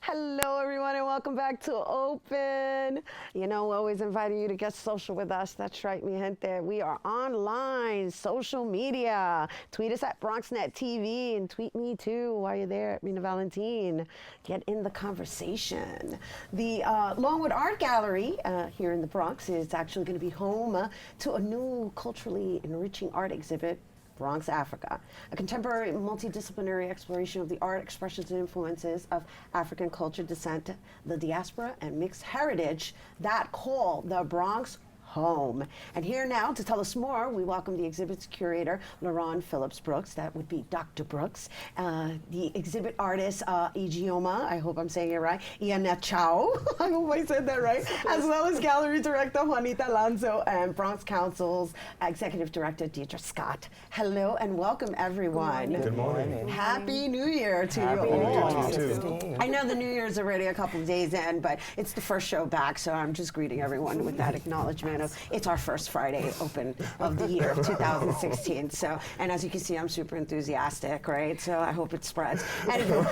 Hello, everyone, and welcome back to Open. You know, we're always inviting you to get social with us. That's right, mi gente. We are online, social media. Tweet us at BronxNet TV and tweet me too while you're there at Mina Valentine. Get in the conversation. The Longwood Art Gallery here in the Bronx is actually going to be home to a new culturally enriching art exhibit, Bronx Africa, a contemporary multidisciplinary exploration of the art, expressions, and influences of African culture, descent, the diaspora, and mixed heritage that call the Bronx home. And here now to tell us more, we welcome the exhibit's curator, LaRon Phillips Brooks. That would be Dr. Brooks. The exhibit artist, Ijeoma, I hope I'm saying it right, Iana Chow, I hope I said that right, as well as gallery director Juanita Lanzo and Bronx Council's executive director, Deidre Scott. Hello and welcome, everyone. Good morning. Happy New Year to you all. I know the New Year's already a couple of days in, but it's the first show back, so I'm just greeting everyone with that acknowledgement of it's our first Friday open of the year of 2016. So, and as you can see, I'm super enthusiastic, right? So I hope it spreads. Anyway,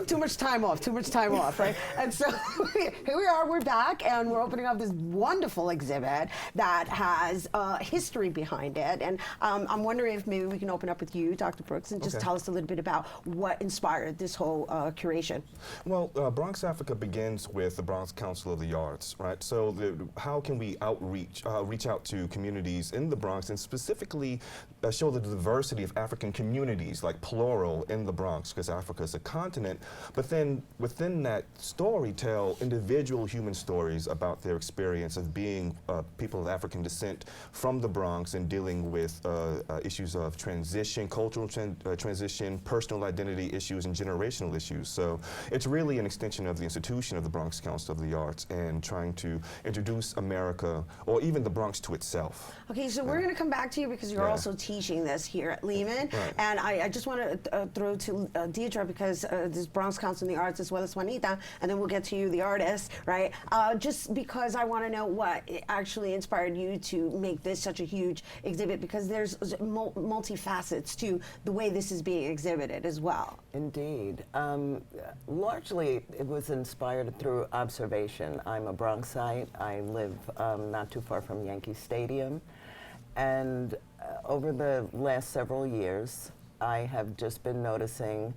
too much time off, right? And so here we are, we're back, and we're opening up this wonderful exhibit that has history behind it. And I'm wondering if maybe we can open up with you, Dr. Brooks, and just tell us a little bit about what inspired this whole curation. Well, Bronx Africa begins with the Bronx Council of the Arts, right? So how can we reach out to communities in the Bronx and specifically show the diversity of African communities, like plural, in the Bronx, because Africa is a continent, but then within that story tell individual human stories about their experience of being people of African descent from the Bronx and dealing with issues of transition, cultural transition, personal identity issues, and generational issues. So it's really an extension of the institution of the Bronx Council of the Arts and trying to introduce America, or even the Bronx, to itself. Okay, so we're going to come back to you because you're also teaching this here at Lehman. Right. And I just want to throw to Deidre, because this Bronx Council of the Arts, as well as Juanita, and then we'll get to you, the artist, right? Just because I want to know what actually inspired you to make this such a huge exhibit, because there's multi-facets to the way this is being exhibited as well. Indeed. Largely, it was inspired through observation. I'm a Bronxite. I live not too far from Yankee Stadium. And over the last several years, I have just been noticing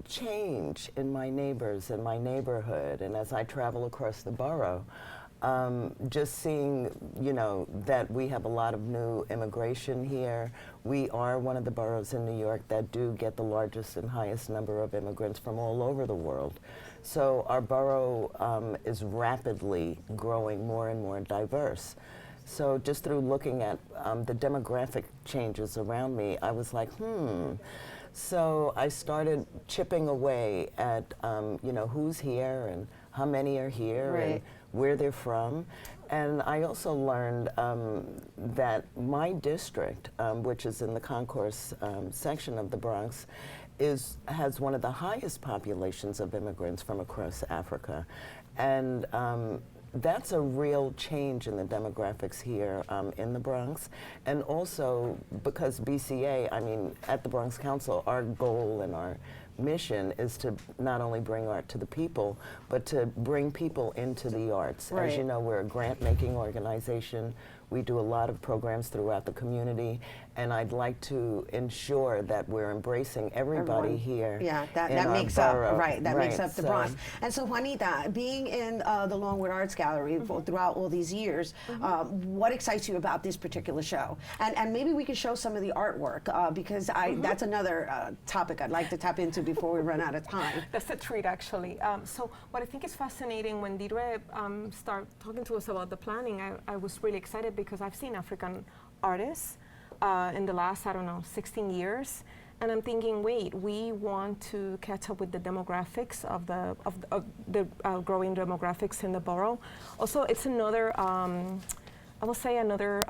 change in my neighbors and my neighborhood. And as I travel across the borough, just seeing, you know, that we have a lot of new immigration here. We are one of the boroughs in New York that do get the largest and highest number of immigrants from all over the world. So our borough is rapidly growing more and more diverse. So just through looking at the demographic changes around me, I was like, So I started chipping away at, you know, who's here and how many are here and where they're from. And I also learned that my district, which is in the concourse section of the Bronx, has one of the highest populations of immigrants from across Africa. And that's a real change in the demographics here in the Bronx. And also because BCA, I mean, at the Bronx Council, our goal and our mission is to not only bring art to the people, but to bring people into the arts. As you know, we're a grant-making organization. We do a lot of programs throughout the community, and I'd like to ensure that we're embracing everybody here. Yeah, that makes up, that makes up the Bronx. And so, Juanita, being in the Longwood Arts Gallery throughout all these years, what excites you about this particular show? And maybe we can show some of the artwork, because that's another topic I'd like to tap into before we run out of time. That's a treat, actually. So what I think is fascinating, when Deidre started talking to us about the planning, I was really excited because I've seen African artists in the last, 16 years. And I'm thinking, wait, we want to catch up with the demographics of the growing demographics in the borough. Also, it's another, I will say, another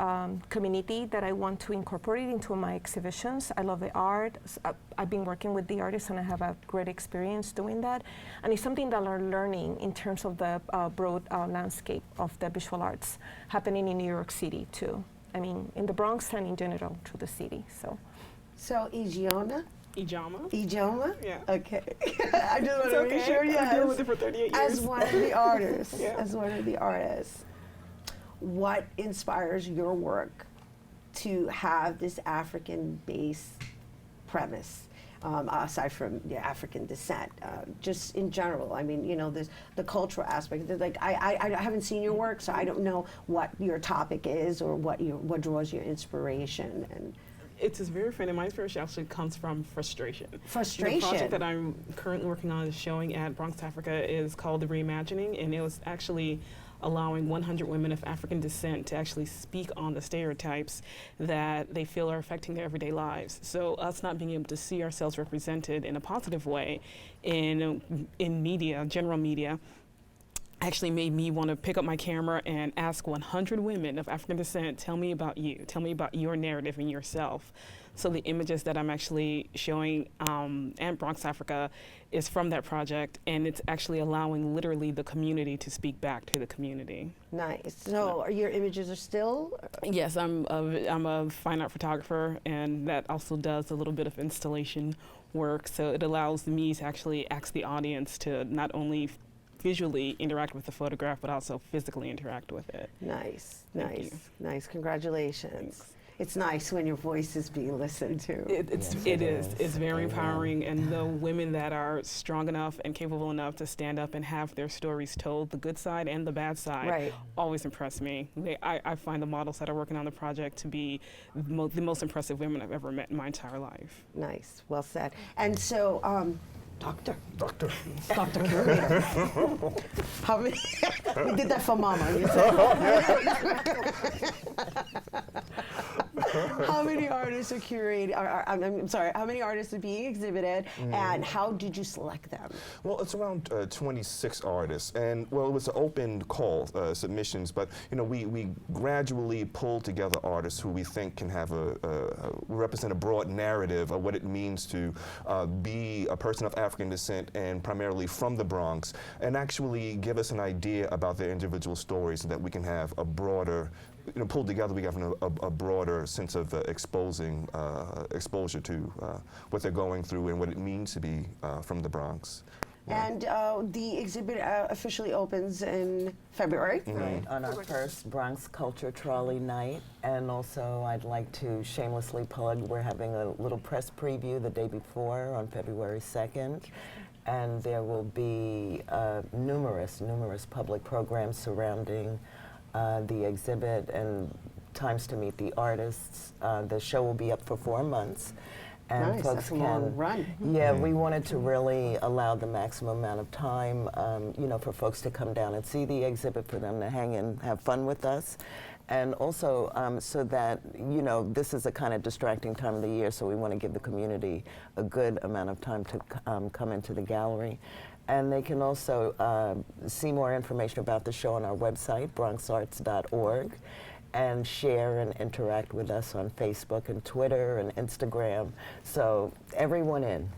community that I want to incorporate into my exhibitions. I love the art. I've been working with the artists, and I have a great experience doing that. And it's something that I'm learning in terms of the broad landscape of the visual arts happening in New York City too. I mean, in the Bronx and in general through the city. So Ijeoma, Ijama. Ijoma? Yeah. Okay. I just want to make sure, I've yes. been dealing with it for 38 years. As one of the artists, Yeah. as one of the artists, what inspires your work to have this African-based premise? Aside from African descent, just in general. I mean, you know, there's the cultural aspect. There's like, I haven't seen your work, so I don't know what your topic is or what draws your inspiration. And It's very funny. My inspiration actually comes from frustration. Frustration. The project that I'm currently working on is showing at Bronx Africa is called The Reimagining, and it was actually allowing 100 women of African descent to actually speak on the stereotypes that they feel are affecting their everyday lives. So us not being able to see ourselves represented in a positive way in media, general media, actually made me want to pick up my camera and ask 100 women of African descent, tell me about you, tell me about your narrative and yourself. So the images that I'm actually showing at Bronx Africa is from that project, and it's actually allowing literally the community to speak back to the community. nice. So your images are still? Yes, I'm a fine art photographer, and that also does a little bit of installation work. So it allows me to actually ask the audience to not only visually interact with the photograph, but also physically interact with it. Nice, Thank nice, you. nice. Congratulations. Thanks. It's nice when your voice is being listened to. Yes, It it is. is. It's very Amen. empowering, and the women that are strong enough and capable enough to stand up and have their stories told, the good side and the bad side, Right. always impress me. I find the models that are working on the project to be the most impressive women I've ever met in my entire life. Nice, well said. And so, Doctor Curator, how many, we did that for Mama, you said. How many artists are curated, I'm sorry, how many artists are being exhibited, and how did you select them? Well, it's around 26 artists, and well, it was an open call, submissions, but you know, we gradually pulled together artists who we think can have represent a broad narrative of what it means to be a person of African descent and primarily from the Bronx, and actually give us an idea about their individual stories so that we can have a broader, you know, pulled together, we have a broader sense of exposure to what they're going through and what it means to be from the Bronx. Yeah. And the exhibit officially opens in February. Right, on our first Bronx Culture Trolley night. And also, I'd like to shamelessly plug, we're having a little press preview the day before on February 2nd. And there will be numerous public programs surrounding the exhibit and times to meet the artists. The show will be up for 4 months. And Nice, folks that's a long run. Yeah, we wanted to really allow the maximum amount of time, you know, for folks to come down and see the exhibit, for them to hang and have fun with us. And also so that, you know, this is a kind of distracting time of the year, so we want to give the community a good amount of time to come into the gallery. And they can also see more information about the show on our website, bronxarts.org, and share and interact with us on Facebook and Twitter and Instagram. So everyone in.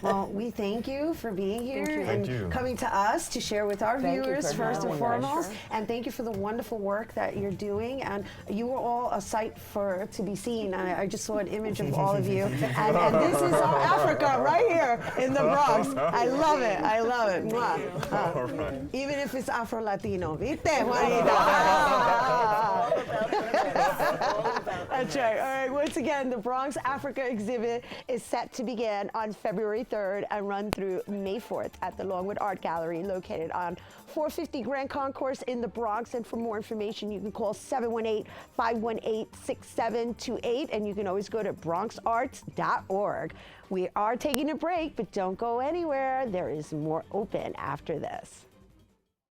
Well, we thank you for being here and Thank you. coming to us to share with our Thank you viewers for first and having us. foremost. And thank you for the wonderful work that you're doing. And you are all a sight to be seen. I just saw an image of all of you. And this is Africa right here in the Bronx. I love it. I love it. Mwah. All right. Even if it's Afro-Latino. ¿Viste, Juanita? That's right. All right. Once again, the Bronx Africa exhibit is set to begin on February 3rd and run through May 4th at the Longwood Art Gallery, located on 450 Grand Concourse in the Bronx. And for more information, you can call 718-518-6728, and you can always go to bronxarts.org. We are taking a break, but don't go anywhere. There is more open after this.